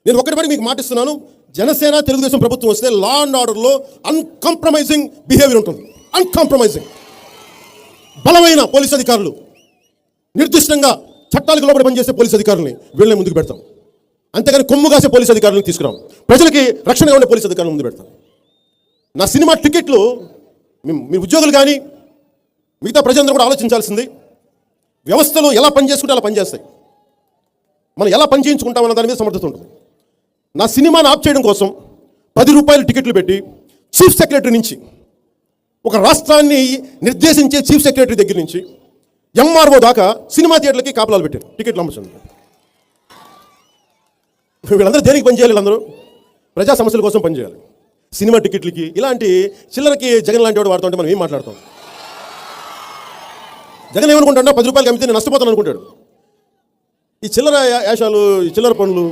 నేను ఒకటి మీకు మాటిస్తున్నాను, జనసేన తెలుగుదేశం ప్రభుత్వం వస్తే లా అండ్ ఆర్డర్లో అన్కాంప్రమైజింగ్ బిహేవియర్ ఉంటుంది. అన్కాంప్రమైజింగ్ బలమైన పోలీస్ అధికారులు, నిర్దిష్టంగా చట్టాలకు లోబడి పనిచేసే పోలీస్ అధికారులని వీళ్ళని ముందుకు పెడతాం. అంతేగాని కొమ్ము కాసే పోలీస్ అధికారులను తీసుకురాం. ప్రజలకి రక్షణగా ఉండే పోలీస్ అధికారులను ముందు పెడతాం. నా సినిమా టికెట్లు మీ ఉద్యోగులు కానీ మిగతా ప్రజలందరూ కూడా ఆలోచించాల్సింది, వ్యవస్థలు ఎలా పనిచేసుకుంటే అలా పనిచేస్తాయి, మనం ఎలా పని చేయించుకుంటామన్న దాని మీద సమర్థత ఉంటుంది. నా సినిమాని ఆప్ చేయడం కోసం 10 రూపాయలు టికెట్లు పెట్టి చీఫ్ సెక్రటరీ నుంచి, ఒక రాష్ట్రాన్ని నిర్దేశించే చీఫ్ సెక్రటరీ దగ్గర నుంచి ఎంఆర్ఓ దాకా సినిమా థియేటర్లకి కాపలాలు పెట్టారు టికెట్లు అమ్మచ్చు. వీళ్ళందరూ దేనికి పనిచేయాలి? వీళ్ళందరూ ప్రజా సమస్యల కోసం పనిచేయాలి. సినిమా టికెట్లకి ఇలాంటి చిల్లరకి జగన్ లాంటి వాడు వాడుతుంటే మనం ఏం మాట్లాడతాం? జగన్ ఏమనుకుంటాడో 10 రూపాయలకి అమ్మితే నేను నష్టపోతాను అనుకుంటాడు. ఈ చిల్లర యాషాలు, ఈ చిల్లర పనులు